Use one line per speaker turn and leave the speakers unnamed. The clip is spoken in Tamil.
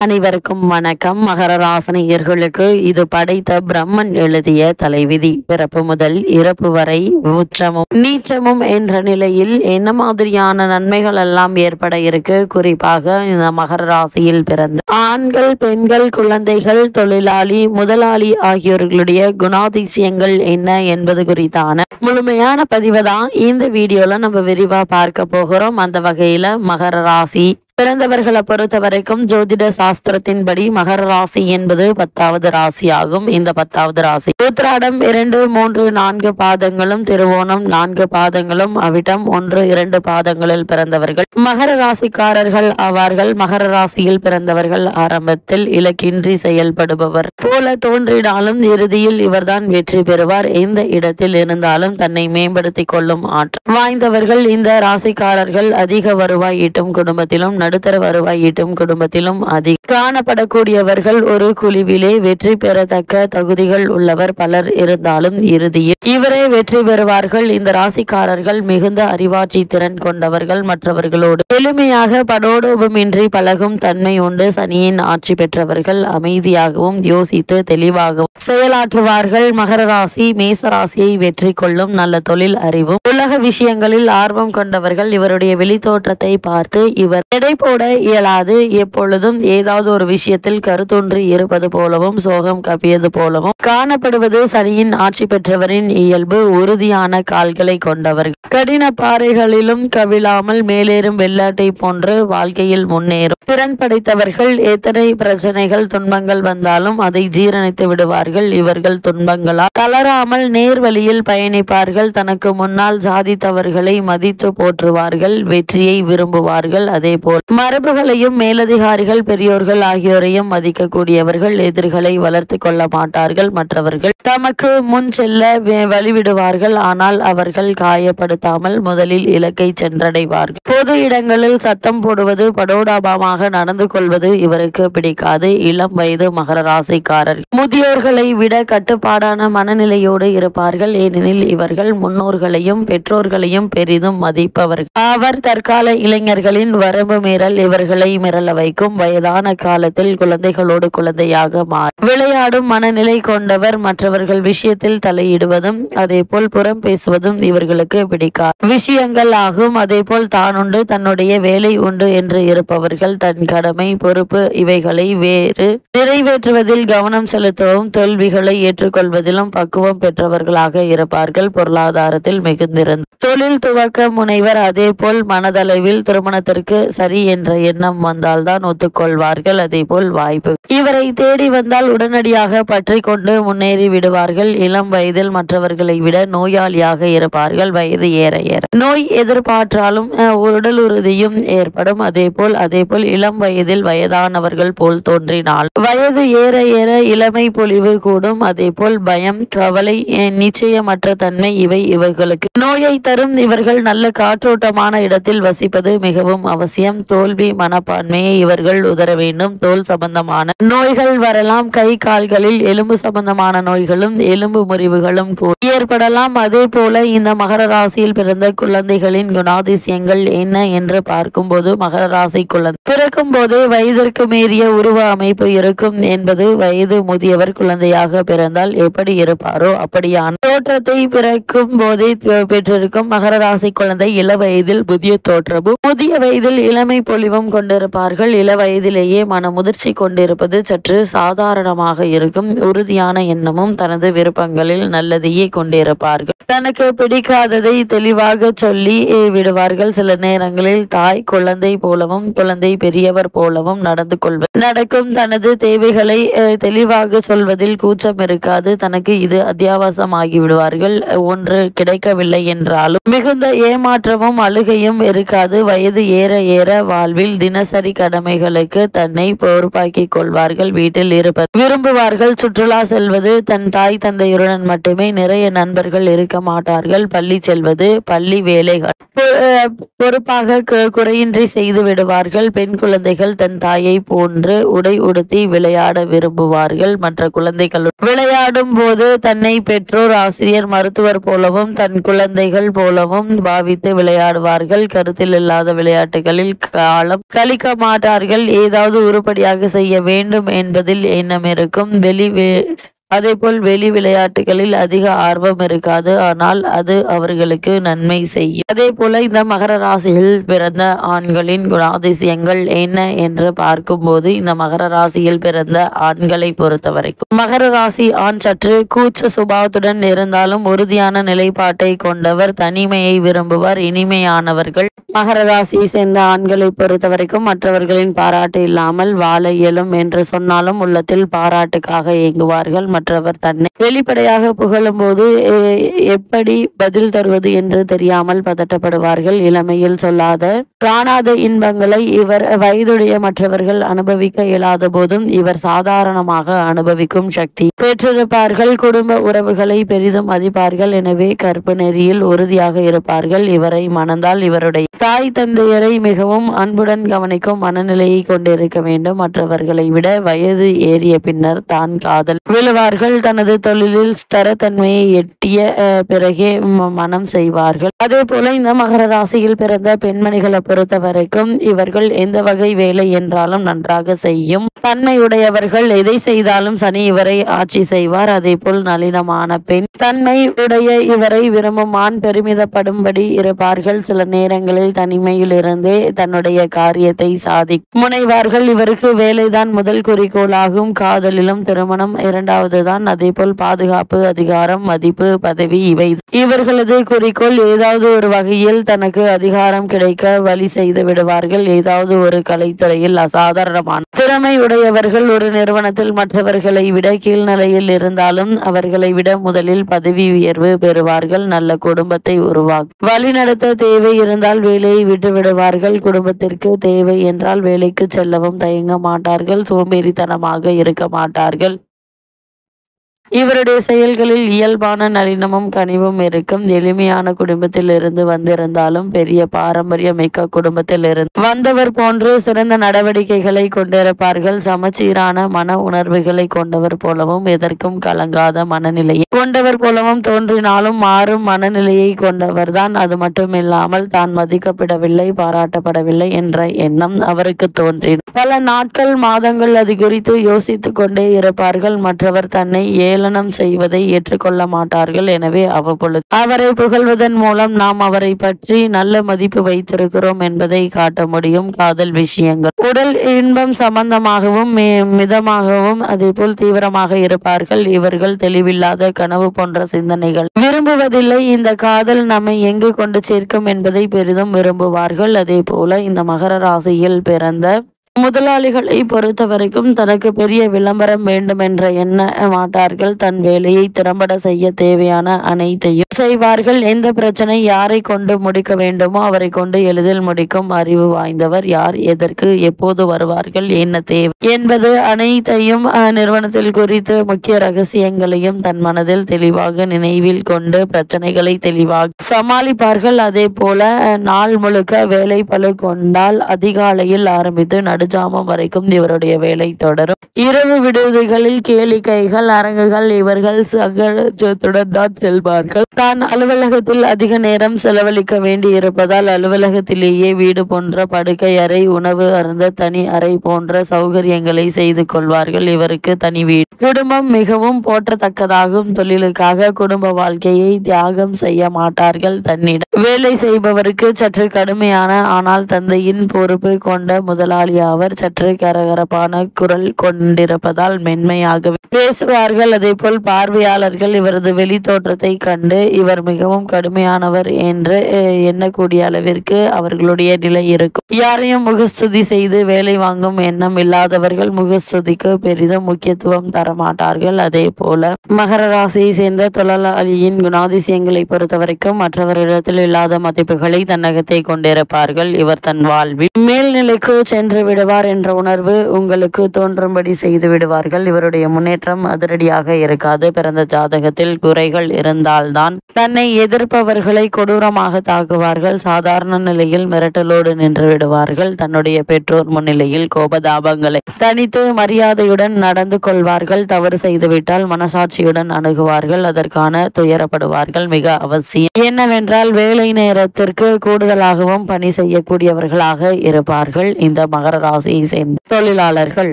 அனைவருக்கும் வணக்கம். மகர ராசினியர்களுக்கு இது படைத்த பிரம்மன் எழுதிய தலைவிதி. பிறப்பு முதல் இறப்பு வரை உச்சமும் நீச்சமும் என்ற நிலையில் என்ன மாதிரியான நன்மைகள் எல்லாம் ஏற்பட இருக்கு. குறிப்பாக இந்த மகர ராசியில் பிறந்த ஆண்கள், பெண்கள், குழந்தைகள், தொழிலாளி, முதலாளி ஆகியோர்களுடைய குணாதிசயங்கள் என்ன என்பது குறித்தான முழுமையான பதிவை தான் இந்த வீடியோல நம்ம விரிவா பார்க்க போகிறோம். அந்த வகையில மகர ராசி பிறந்தவர்களை பொறுத்த வரைக்கும் ஜோதிட சாஸ்திரத்தின்படி மகர ராசி என்பது 10வது ராசி ஆகும். இந்த 10வது ராசி உத்திராடம் 2, 3, 4 பாதங்களும், திருவோணம் 4 பாதங்களும், அவிட்டம் 1, 2 பாதங்களில் பிறந்தவர்கள் மகர ராசிக்காரர்கள் ஆவார்கள். மகர ராசியில் பிறந்தவர்கள் ஆரம்பத்தில் இலக்கின்றி செயல்படுபவர் போல தோன்றினாலும் இறுதியில் இவர்தான் வெற்றி பெறுவார். எந்த இடத்தில் இருந்தாலும் தன்னை மேம்படுத்திக் கொள்ளும் ஆற்றல் வாய்ந்தவர்கள் இந்த ராசிக்காரர்கள். அதிக வருவாய் ஈட்டும் குடும்பத்திலும் நடுத்தர வருவாய் ஈட்டும் குடும்பத்திலும் காணப்படக்கூடியவர்கள். ஒரு குழுவிலே வெற்றி பெறத்தக்க தகுதிகள் உள்ளவர் பலர் இருந்தாலும் இறுதியில் இவரே வெற்றி பெறுவார்கள். இந்த ராசிக்காரர்கள் மிகுந்த அறிவாட்சி திறன் கொண்டவர்கள். மற்றவர்களோடு எளிமையாக படோடோபமின்றி பழகும் தன்மை உண்டு. சனியின் ஆட்சி பெற்றவர்கள். அமைதியாகவும் யோசித்து தெளிவாகவும் செயலாற்றுவார்கள். மகர ராசி மேச ராசியை வெற்றி கொள்ளும். நல்ல தொழில் அறிவும் உலக விஷயங்களில் ஆர்வம் கொண்டவர்கள். இவருடைய வெளித்தோற்றத்தை பார்த்து இவர் எடை போட இயலாது. எப்பொழுதும் ஏதாவது ஒரு விஷயத்தில் கருத்தொன்றி இருப்பது போலவும் சோகம் கப்பியது போலவும் காணப்படுவது சனியின் ஆட்சி பெற்றவரின் இயல்பு. உறுதியான கால்களை கொண்டவர்கள். கடின பாறைகளிலும் கவிழாமல் மேலேறும் வெள்ளாட்டை போன்று வாழ்க்கையில் முன்னேறும் திறன் படைத்தவர்கள். எத்தனை பிரச்சனைகள் துன்பங்கள் வந்தாலும் அதை ஜீரணித்து விடுவார்கள். இவர்கள் துன்பங்களால் தளராமல் நேர்வழியில் பயணிப்பார்கள். தனக்கு முன்னால் சாதித்தவர்களை மதித்து போற்றுவார்கள். வெற்றியை விரும்புவார்கள். அதே போல் மரபுகளையும் மேலதிகாரிகள் பெரியோர்கள் ஆகியோரையும் மதிக்கக்கூடியவர்கள். எதிர்களை வளர்த்து கொள்ள மாட்டார்கள். மற்றவர்கள் தமக்கு முன் செல்ல வழிவிடுவார்கள். ஆனால் அவர்கள் காயப்படுத்தாமல் முதலில் இலக்கை சென்றடைவார்கள். பொது இடங்களில் சத்தம் போடுவது, படோடாபமாக நடந்து கொள்வது இவருக்கு பிடிக்காது. இளம் வயது மகர ராசிக்காரர் முதியோர்களை விட கட்டுப்பாடான மனநிலையோடு இருப்பார்கள். ஏனெனில் இவர்கள் முன்னோர்களையும் பெற்றோர்களையும் பெரிதும் மதிப்பவர்கள். அவர் தற்கால இளைஞர்களின் வரம்பு மீறல் இவர்களை மிரள வைக்கும். வயதான காலத்தில் குழந்தைகளோடு குழந்தையாக மாறி விளையாடும் மனநிலை கொண்டவர். மற்றவர்கள் விஷயத்தில் தலையிடுவதும் அதே போல் புறம் பேசுவதும் இவர்களுக்கு பிடிக்காது விஷயங்கள் ஆகும். அதே போல் தான் உண்டு தன்னுடைய வேலை உண்டு என்று இருப்பவர்கள். தன் கடமை பொறுப்பு இவைகளை வேறு நிறைவேற்றுவதில் கவனம் செலுத்தவும் தோல்விகளை ஏற்றுக்கொள்வதிலும் பக்குவம் பெற்றவர்களாக இருப்பார்கள். பொருளாதாரத்தில் மிகுந்திருந்த தொழில் துவக்க முனைவர். அதே போல் மனதளவில் திருமணத்திற்கு சரி என்ற எண்ணம் வந்தால்தான் ஒத்துக்கொள்வார்கள். அதே போல் வாய்ப்பு இவரை தேடி வந்தால் உடனடியாக பற்றி கொண்டு முன்னேறி விடுவார்கள். இளம் வயதில் மற்றவர்களை விட நோயாளியாக இருப்பார்கள். வயது ஏற ஏற நோய் எதிர்பார்த்தாலும் உடல் உறுதியும் ஏற்படும். அதே போல் இளம் வயதில் வயதானவர்கள் போல் தோன்றினால் வயது ஏற ஏற இளமை பொலிவு கூடும். அதே போல் பயம், கவலை, நிச்சயமற்ற தன்மை இவை இவர்களுக்கு நோயை தரும். இவர்கள் நல்ல காற்றோட்டமான இடத்தில் வசிப்பது மிகவும் அவசியம். தோல்வி மனப்பான்மையை இவர்கள் உதர வேண்டும். தோல் சம்பந்தமான நோய்கள் வரலாம். கை கால்களில் எலும்பு சம்பந்தமான நோய்களும் எலும்பு முறிவுகளும் ஏற்படலாம். அதே போல இந்த மகர ராசியில் பிறந்த குழந்தைகளின் குணாதிசயங்கள் என்ன என்று பார்க்கும்போது மகர ராசி குழந்தை பிறக்கும் போதே வயதிற்கு மீறிய உருவ அமைப்பு இருக்கும் என்பது வயது முதியவர் குழந்தையாக பிறந்தால் எப்படி இருப்பாரோ அப்படியான தோற்றத்தை பிறக்கும் போதே பெற்றிருக்கும். மகர ராசி குழந்தை இள வயதில் புதிய தோற்றமும் முதிய வயதில் இளமை பொலிவும் கொண்டிருப்பார்கள். இள வயதிலேயே மன முதிர்ச்சி கொண்டிருப்பது சற்று சாதாரணமாக இருக்கும். உறுதியான எண்ணமும் தனது விருப்பங்களில் நல்லதையே கொண்டிருப்பார்கள். தனக்கு பிடிக்காததை தெளிவாக சொல்லி விடுவார்கள். சில நேரங்களில் தாய் குழந்தை போலவும் குழந்தை பெரியவர் போலவும் நடக்கும். தனது தேவைகளை தெளிவாக சொல்வதில் கூச்சம் இருக்காது. தனக்கு இது அத்தியாவசியமாகி விடுவார்கள். ஒன்று கிடைக்கவில்லை என்றாலும் மிகுந்த ஏமாற்றமும் அழுகையும் இருக்காது. வயது ஏற ஏற வாழ்வில் தினசரி கடமைகளுக்கு தன்னை பொறுப்பாக்கிக் கொள்வார்கள். வீட்டில் இருப்பது விரும்புவார்கள். சுற்றுலா செல்வது தன் தாய் தந்தையுடன் மட்டுமே. நிறைய நண்பர்கள் இருக்க மாட்டார்கள். பள்ளி செல்வது, பள்ளி வேலைகள் பொறுப்பாக குறையின்றி செய்து விடுவார்கள். பெண் குழந்தைகள் தன் தாயை போன்று உடை உடுத்தி விளையாட விரும்புவார்கள். மற்ற குழந்தைகள் விளையாடும் போது தன்னை பெற்றோர், ஆசிரியர், மருத்துவர் போலவும் தன் குழந்தைகள் போலவும் பாவித்து விளையாடுவார்கள். கருத்தில் இல்லாத விளையாட்டுகளில் காலம் கழிக்க மாட்டார்கள். ஏதாவது உருப்படியாக செய்ய வேண்டும் என்பதில் எண்ணம் இருக்கும். அதேபோல் வெளி விளையாட்டுகளில் அதிக ஆர்வம் இருக்காது. ஆனால் அது அவர்களுக்கு நன்மை செய்யும். அதே போல இந்த மகர ராசியில் பிறந்த ஆண்களின் குணாதிசயங்கள் என்ன என்று பார்க்கும்போது, இந்த மகர ராசியில் பிறந்த ஆண்களை பொறுத்த வரைக்கும் மகர ராசி ஆண் சற்று கூச்ச சுபாவத்துடன் இருந்தாலும் உறுதியான நிலைப்பாட்டை கொண்டவர். தனிமையை விரும்புவர். இனிமையானவர்கள். மகர ராசியை சேர்ந்த ஆண்களை பொறுத்த வரைக்கும் மற்றவர்களின் பாராட்டு இல்லாமல் வாழ இயலும் என்று சொன்னாலும் உள்ளத்தில் பாராட்டுக்காக இயங்குவார்கள். மற்றவர் தன்னை வெளிப்படையாக புகழும் போது எப்படி பதில் தருவது என்று தெரியாமல் பதட்டப்படுவார்கள். இளமையில் காணாத இன்பங்களை இவர் வயதுடைய மற்றவர்கள் அனுபவிக்க இயலாத போதும் இவர் சாதாரணமாக அனுபவிக்கும் சக்தி பெற்றிருப்பார்கள். குடும்ப உறவுகளை பெரிதும் மதிப்பார்கள். எனவே கற்பு நெறியில் உறுதியாக இருப்பார்கள். இவரை மணந்தால் இவருடைய தாய் தந்தையரை மிகவும் அன்புடன் கவனிக்கும் மனநிலையை கொண்டிருக்க வேண்டும். மற்றவர்களை விட வயது ஏறிய பின்னர் தான் காதல் விழுவார்கள். தனது தொழிலில் ஸ்திரத்தன்மையை எட்டிய பிறகே மனம் செய்வார்கள். அதே போல இந்த மகர ராசியில் பிறந்த பெண்மணிகளை பொறுத்த வரைக்கும் இவர்கள் எந்த வகை வேலை என்றாலும் நன்றாக செய்யும் தன்மையுடையவர்கள். எதை செய்தாலும் சனி இவரை ஆட்சி செய்வார். அதே போல் நளினமான பெண் தன்மை உடைய இவரை விரும்பும் ஆண் பெருமிதப்படும்படி இருப்பார்கள். சில நேரங்களில் தனிமையில் இருந்தே தன்னுடைய காரியத்தை முனைவார்கள். இவருக்கு வேலைதான் முதல் குறிக்கோளாகும். காதலிலும் திருமணம் இரண்டாவது தான். அதே போல் பாதுகாப்பு, அதிகாரம், மதிப்பு, பதவி இவை இவர்களது குறிக்கோள். ஏதாவது ஒரு வகையில் தனக்கு அதிகாரம் கிடைக்க வழி செய்து விடுவார்கள். ஏதாவது ஒரு கலைத்துறையில் அசாதாரணமான திறமை உடையவர்கள். ஒரு நிறுவனத்தில் மற்றவர்களை விட கீழ்நிலையில் இருந்தாலும் அவர்களை விட முதலில் பதவி உயர்வு பெறுவார்கள். நல்ல குடும்பத்தை வழிநடத்த தேவை இருந்தால் வேலையை விட்டு விடுவார்கள். குடும்பத்திற்கு தேவை என்றால் வேலைக்கு செல்லவும் தயங்க மாட்டார்கள். சோம்பேறித்தனமாக இருக்க மாட்டார்கள். இவருடைய செயல்களில் இயல்பான நளினமும் கனிவும் இருக்கும். எளிமையான குடும்பத்தில் இருந்து வந்திருந்தாலும் பெரிய பாரம்பரியம் மிக்க குடும்பத்தில் இருந்து வந்தவர் போன்று சிறந்த நடவடிக்கைகளை கொண்டிருப்பார்கள். சமச்சீரான மன உணர்வுகளை கொண்டவர் போலவும் எதற்கும் கலங்காத மனநிலையை கொண்டவர் போலவும் தோன்றினாலும் மாறும் மனநிலையை கொண்டவர் தான். அது மட்டுமில்லாமல் தான் மதிக்கப்படவில்லை, பாராட்டப்படவில்லை என்ற எண்ணம் அவருக்கு தோன்றின. பல நாட்கள், மாதங்கள் அது குறித்து யோசித்துக் கொண்டே இருப்பார்கள். மற்றவர் தன்னை ஏளனம் செய்வதை ஏற்றுக்கொள்ள மாட்டார்கள். எனவே அவ்வப்பொழுது அவரை புகழ்வதன் மூலம் நாம் அவரை பற்றி நல்ல மதிப்பு வைத்திருக்கிறோம் என்பதை காட்ட முடியும். காதல் விஷயங்கள் உடல் இன்பம் சம்பந்தமாகவும் மிதமாகவும் அதேபோல் தீவிரமாக இருப்பார்கள். இவர்கள் தெளிவில்லாத கனவு போன்ற சிந்தனைகள் விரும்புவதில்லை. இந்த காதல் நம்மை எங்கு கொண்டு சேர்க்கும் என்பதை பெரிதும் விரும்புவார்கள். அதே போல இந்த மகர ராசியில் பிறந்த முதலாளிகளை பொறுத்த வரைக்கும் தனக்கு பெரிய விளம்பரம் வேண்டும் என்ற எண்ண மாட்டார்கள். தன் வேலையை திறம்பட செய்ய தேவையான அனைத்தையும் செய்வார்கள். எந்த பிரச்சனை யாரை கொண்டு முடிக்க வேண்டுமோ அவரை கொண்டு எளிதில் முடிக்கும் அறிவு வாய்ந்தவர். யார் எதற்கு எப்போது வருவார்கள், என்ன தேவை என்பது அனைத்தையும் நிறுவனத்தில் குறித்து முக்கிய ரகசியங்களையும் தன் மனதில் தெளிவாக நினைவில் கொண்டு பிரச்சனைகளை தெளிவாக சமாளிப்பார்கள். அதே போல நாள் முழுக்க வேலை பளு கொண்டால் அதிகாலையில் ஆரம்பித்து நடுஜாமம் வரைக்கும் இவருடைய வேலை தொடரும். இரவு விடுதிகளில் கேளிக்கைகள், அரங்குகள் இவர்கள் சகஜத்துடன் தான் செல்வார்கள். தான் அலுவலகத்தில் அதிக நேரம் செலவழிக்க வேண்டி இருப்பதால் அலுவலகத்திலேயே வீடு போன்ற படுக்கை அறை, உணவு அருந்த தனி அறை போன்ற சௌகரியங்களை செய்து கொள்வார்கள். இவருக்கு தனி வீடு குடும்பம் மிகவும் போற்றத்தக்கதாகும். தொழிலுக்காக குடும்ப வாழ்க்கையை தியாகம் செய்ய மாட்டார்கள். தன்னிடம் வேலை செய்பவருக்கு சற்று கடுமையான ஆனால் தந்தையின் பொறுப்பு கொண்ட முதலாளி அவர். சற்று கரகரப்பான குரல் கொண்டிருப்பதால் மென்மையாக பேசுவார்கள். அதே போல் பார்வையாளர்கள் இவரது வெளி தோற்றத்தை கண்டு இவர் மிகவும் கடுமையானவர் என்று எண்ணக்கூடிய அளவிற்கு அவர்களுடைய நிலை இருக்கும். யாரையும் முகஸ்துதி செய்து வேலை வாங்கும் எண்ணம் இல்லாதவர்கள் முகஸ்துதிக்கு பெரிதும் முக்கியத்துவம் தரமாட்டார்கள். அதே போல மகர ராசியை சேர்ந்த தொழிலாளியின் குணாதிசயங்களை பொறுத்தவரைக்கும் மற்றவரிடத்தில் இல்லாத மதிப்புகளை தன்னகத்தை கொண்டிருப்பார்கள். இவர் தன் வாழ்வில் மேல்நிலைக்கு சென்று விடுவார். விடுவார் என்ற உணர்வு உங்களுக்கு தோன்றும்படி செய்து விடுவார்கள். இவருடைய முன்னேற்றம் அதிரடியாக இருக்காது. பிறந்த ஜாதகத்தில் குறைகள் இருந்தால்தான் தன்னை எதிர்ப்பவர்களை கொடூரமாக தாக்குவார்கள். சாதாரண நிலையில் மிரட்டலோடு நின்று விடுவார்கள். தன்னுடைய பெற்றோர் முன்னிலையில் கோபதாபங்களை தனித்து மரியாதையுடன் நடந்து கொள்வார்கள். தவறு செய்துவிட்டால் மனசாட்சியுடன் அணுகுவார்கள். அதற்கான துயரப்படுவார்கள். மிக அவசியம் என்னவென்றால் வேலை நேரத்திற்கு கூடுதலாகவும் பணி செய்யக்கூடியவர்களாக இருப்பார்கள் இந்த மகர ராசியை சேர்ந்த தொழிலாளர்கள்.